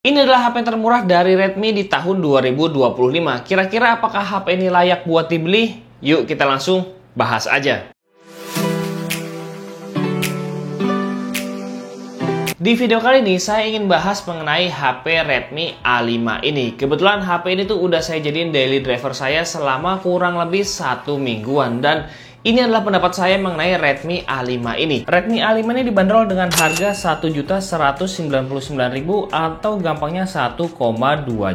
Ini adalah HP termurah dari Redmi di tahun 2025. Kira-kira apakah HP ini layak buat dibeli? Yuk kita langsung bahas aja. Di video kali ini saya ingin bahas mengenai HP Redmi A5 ini. Kebetulan HP ini tuh udah saya jadiin daily driver saya selama kurang lebih 1 mingguan. Dan ini adalah pendapat saya mengenai Redmi A5 ini. Redmi A5 ini dibanderol dengan harga 1.199.000 atau gampangnya 1,2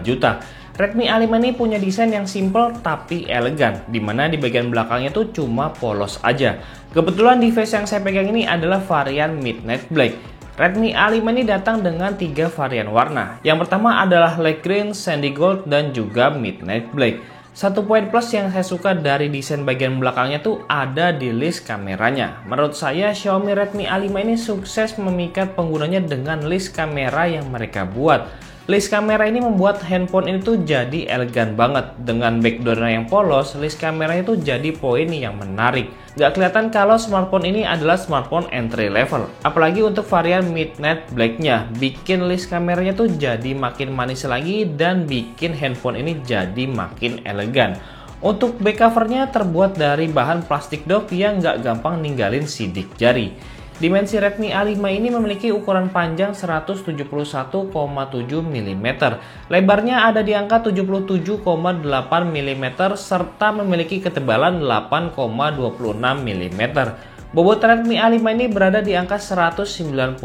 juta. Redmi A5 ini punya desain yang simple tapi elegan, dimana di bagian belakangnya tuh cuma polos aja. Kebetulan device yang saya pegang ini adalah varian Midnight Black. Redmi A5 ini datang dengan 3 varian warna. Yang pertama adalah Light Green, Sandy Gold, dan juga Midnight Black. Satu poin plus yang saya suka dari desain bagian belakangnya tuh ada di list kameranya. Menurut saya Xiaomi Redmi A5 ini sukses memikat penggunanya dengan list kamera yang mereka buat. List kamera ini membuat handphone ini tuh jadi elegan banget. Dengan background yang polos, list kameranya tuh jadi poin yang menarik. Gak kelihatan kalau smartphone ini adalah smartphone entry level. Apalagi untuk varian Midnight Black-nya, bikin list kameranya tuh jadi makin manis lagi dan bikin handphone ini jadi makin elegan. Untuk back covernya terbuat dari bahan plastik doff yang gak gampang ninggalin sidik jari. Dimensi Redmi A5 ini memiliki ukuran panjang 171,7 mm, lebarnya ada di angka 77,8 mm, serta memiliki ketebalan 8,26 mm. Bobot Redmi A5 ini berada di angka 193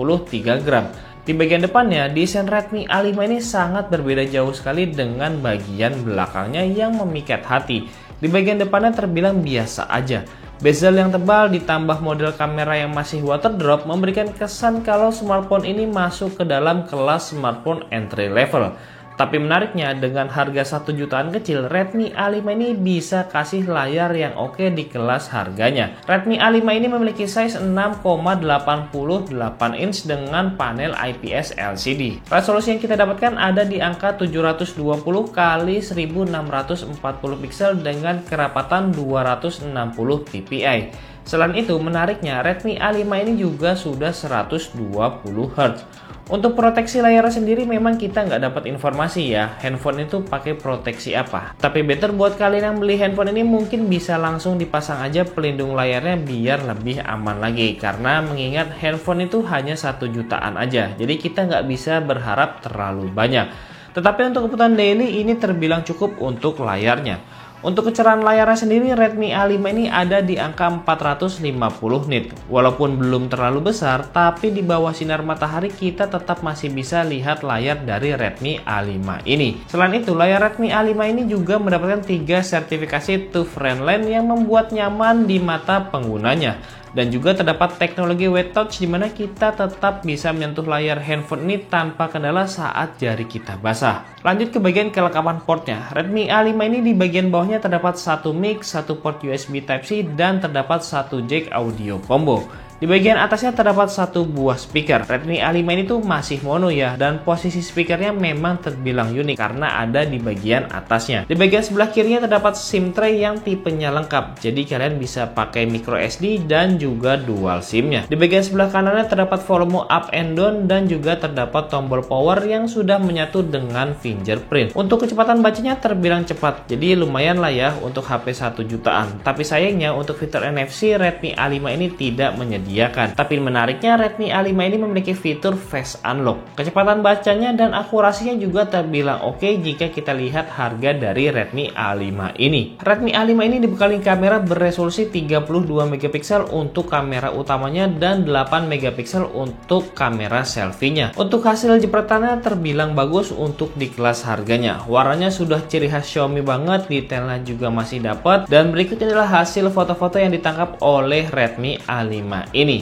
gram. Di bagian depannya, desain Redmi A5 ini sangat berbeda jauh sekali dengan bagian belakangnya yang memikat hati. Di bagian depannya terbilang biasa aja. Bezel yang tebal ditambah model kamera yang masih waterdrop memberikan kesan kalau smartphone ini masuk ke dalam kelas smartphone entry level. Tapi menariknya, dengan harga 1 jutaan kecil, Redmi A5 ini bisa kasih layar yang oke di kelas harganya. Redmi A5 ini memiliki size 6,88 inch dengan panel IPS LCD. Resolusi yang kita dapatkan ada di angka 720 x 1640 pixel dengan kerapatan 260 ppi. Selain itu, menariknya Redmi A5 ini juga sudah 120 Hz. Untuk proteksi layar sendiri memang kita nggak dapat informasi ya, handphone itu pakai proteksi apa. Tapi better buat kalian yang beli handphone ini mungkin bisa langsung dipasang aja pelindung layarnya biar lebih aman lagi. Karena mengingat handphone itu hanya 1 jutaan aja, jadi kita nggak bisa berharap terlalu banyak. Tetapi untuk kebutuhan daily ini terbilang cukup untuk layarnya. Untuk kecerahan layarnya sendiri, Redmi A5 ini ada di angka 450 nit. Walaupun belum terlalu besar, tapi di bawah sinar matahari kita tetap masih bisa lihat layar dari Redmi A5 ini. Selain itu, layar Redmi A5 ini juga mendapatkan 3 sertifikasi TÜV Rheinland yang membuat nyaman di mata penggunanya. Dan juga terdapat teknologi wet touch di mana kita tetap bisa menyentuh layar handphone ini tanpa kendala saat jari kita basah. Lanjut ke bagian kelengkapan portnya. Redmi A5 ini di bagian bawahnya terdapat satu mic, satu port USB Type-C, dan terdapat satu jack audio combo. Di bagian atasnya terdapat satu buah speaker. Redmi A5 ini tuh masih mono ya, dan posisi speakernya memang terbilang unik karena ada di bagian atasnya. Di bagian sebelah kirinya terdapat SIM tray yang tipenya lengkap, jadi kalian bisa pakai micro SD dan juga dual SIM-nya. Di bagian sebelah kanannya terdapat volume up and down dan juga terdapat tombol power yang sudah menyatu dengan fingerprint. Untuk kecepatan bacanya terbilang cepat, jadi lumayan lah ya untuk HP 1 jutaan. Tapi sayangnya untuk fitur NFC Redmi A5 ini tidak menyediakan. Tapi menariknya Redmi A5 ini memiliki fitur Face Unlock. Kecepatan bacanya dan akurasinya juga terbilang oke jika kita lihat harga dari Redmi A5 ini. Redmi A5 ini dibekali kamera beresolusi 32 megapiksel untuk kamera utamanya dan 8 megapiksel untuk kamera selfie-nya. Untuk hasil jepretannya terbilang bagus untuk di kelas harganya. Warnanya sudah ciri khas Xiaomi banget, detailnya juga masih dapat. Dan berikut inilah hasil foto-foto yang ditangkap oleh Redmi A5 ini.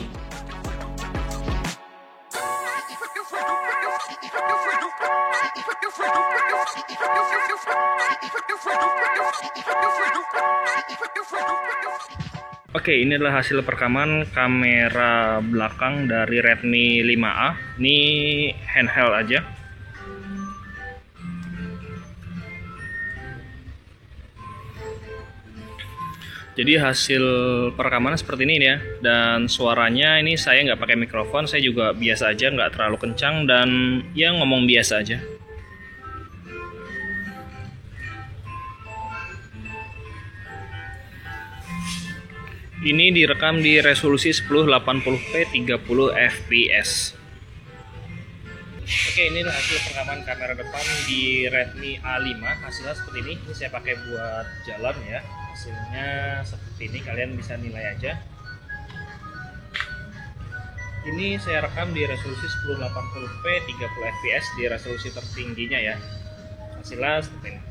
Oke, ini adalah hasil perekaman kamera belakang dari Redmi 5A. Ini handheld aja. Jadi hasil perekaman seperti ini ya, dan suaranya ini saya nggak pakai mikrofon, saya juga biasa aja, nggak terlalu kencang dan ya ngomong biasa aja. Ini direkam di resolusi 1080p 30 fps. Oke, ini hasil perekaman kamera depan di Redmi A5. Hasilnya seperti ini. Ini saya pakai buat jalan ya. Hasilnya seperti ini, kalian bisa nilai aja. Ini saya rekam di resolusi 1080p 30 fps di resolusi tertingginya ya. Hasilnya seperti ini.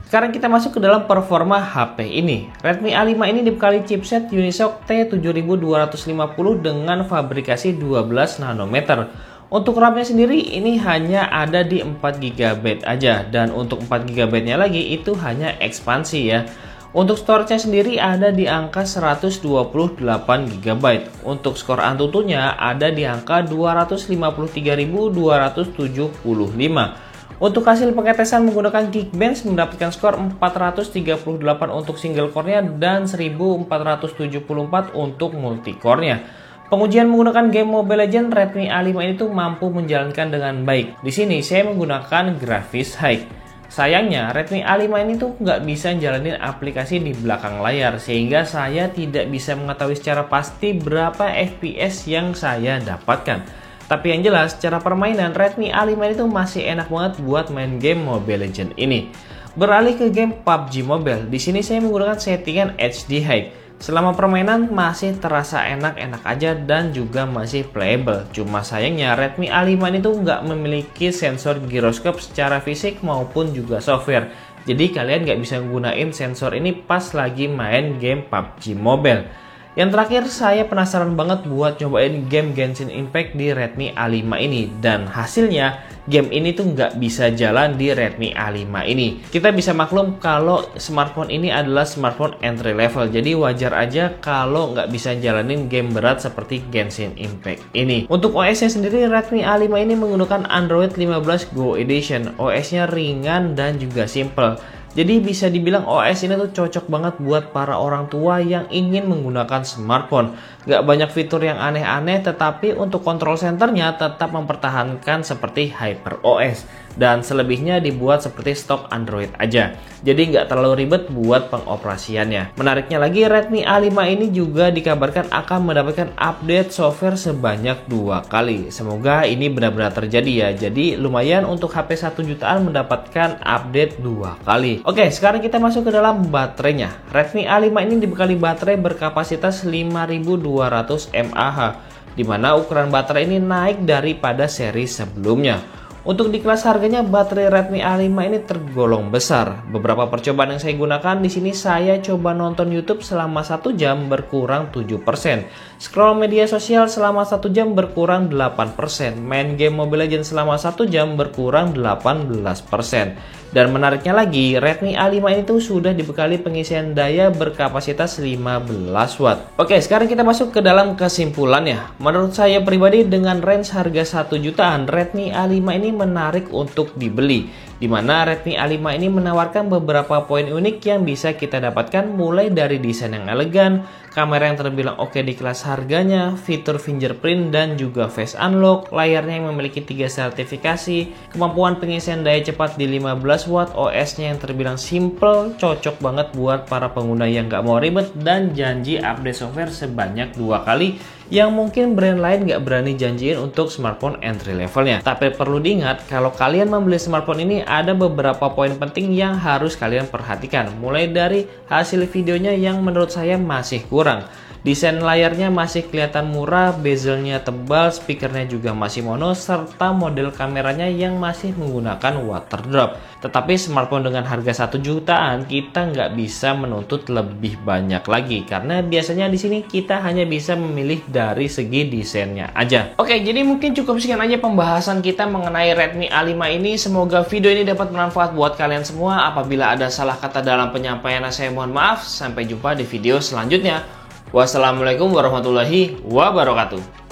Sekarang kita masuk ke dalam performa HP ini. Redmi A5 ini dibekali chipset Unisoc T7250 dengan fabrikasi 12 nanometer. Untuk RAM-nya sendiri ini hanya ada di 4 GB aja, dan untuk 4 GB-nya lagi itu hanya ekspansi ya. Untuk storage-nya sendiri ada di angka 128 GB. Untuk skor Antutunya ada di angka 253.275. Untuk hasil pengetesan menggunakan Geekbench mendapatkan skor 438 untuk single core-nya dan 1474 untuk multi core-nya. Pengujian menggunakan game Mobile Legends Redmi A5 ini tuh mampu menjalankan dengan baik. Di sini saya menggunakan grafis high. Sayangnya Redmi A5 ini tuh nggak bisa jalanin aplikasi di belakang layar, sehingga saya tidak bisa mengetahui secara pasti berapa FPS yang saya dapatkan. Tapi yang jelas, secara permainan Redmi A5 itu masih enak banget buat main game Mobile Legends ini. Beralih ke game PUBG Mobile, di sini saya menggunakan settingan HD High. Selama permainan masih terasa enak-enak aja dan juga masih playable. Cuma sayangnya Redmi A5 ini tuh nggak memiliki sensor gyroscope secara fisik maupun juga software. Jadi kalian nggak bisa gunain sensor ini pas lagi main game PUBG Mobile. Yang terakhir, saya penasaran banget buat cobain game Genshin Impact di Redmi A5 ini. Dan hasilnya, game ini tuh nggak bisa jalan di Redmi A5 ini. Kita bisa maklum kalau smartphone ini adalah smartphone entry level. Jadi wajar aja kalau nggak bisa jalanin game berat seperti Genshin Impact ini. Untuk OS-nya sendiri, Redmi A5 ini menggunakan Android 15 Go Edition. OS-nya ringan dan juga simple. Jadi bisa dibilang OS ini tuh cocok banget buat para orang tua yang ingin menggunakan smartphone. Gak banyak fitur yang aneh-aneh, tetapi untuk control centernya tetap mempertahankan seperti HyperOS. Dan selebihnya dibuat seperti stok Android aja. Jadi nggak terlalu ribet buat pengoperasiannya. Menariknya lagi, Redmi A5 ini juga dikabarkan akan mendapatkan update software sebanyak 2 kali. Semoga ini benar-benar terjadi ya. Jadi lumayan untuk HP 1 jutaan mendapatkan update 2 kali. Oke, sekarang kita masuk ke dalam baterainya. Redmi A5 ini dibekali baterai berkapasitas 5200 mAh, di mana ukuran baterai ini naik daripada seri sebelumnya. Untuk di kelas harganya, baterai Redmi A5 ini tergolong besar. Beberapa percobaan yang saya gunakan di sini, saya coba nonton YouTube selama 1 jam berkurang 7%. Scroll media sosial selama 1 jam berkurang 8%. Main game Mobile Legends selama 1 jam berkurang 18%. Dan menariknya lagi, Redmi A5 ini tuh sudah dibekali pengisian daya berkapasitas 15 watt. Oke, sekarang kita masuk ke dalam kesimpulannya. Menurut saya pribadi, dengan range harga 1 jutaan, Redmi A5 ini menarik untuk dibeli. Di mana Redmi A5 ini menawarkan beberapa poin unik yang bisa kita dapatkan, mulai dari desain yang elegan, kamera yang terbilang oke di kelas harganya, fitur fingerprint dan juga face unlock, layarnya yang memiliki 3 sertifikasi, kemampuan pengisian daya cepat di 15 watt, OS-nya yang terbilang simple, cocok banget buat para pengguna yang nggak mau ribet, dan janji update software sebanyak 2 kali yang mungkin brand lain nggak berani janjiin untuk smartphone entry levelnya. Tapi perlu diingat, kalau kalian membeli smartphone ini ada beberapa poin penting yang harus kalian perhatikan. Mulai dari hasil videonya yang menurut saya masih kurang. Desain layarnya masih kelihatan murah, bezelnya tebal, speakernya juga masih mono, serta model kameranya yang masih menggunakan water drop. Tetapi smartphone dengan harga 1 jutaan kita nggak bisa menuntut lebih banyak lagi, karena biasanya di sini kita hanya bisa memilih dari segi desainnya aja. Oke, jadi mungkin cukup sekian aja pembahasan kita mengenai Redmi A5 ini. Semoga video ini dapat bermanfaat buat kalian semua. Apabila ada salah kata dalam penyampaian, saya mohon maaf. Sampai jumpa di video selanjutnya. Wassalamualaikum warahmatullahi wabarakatuh.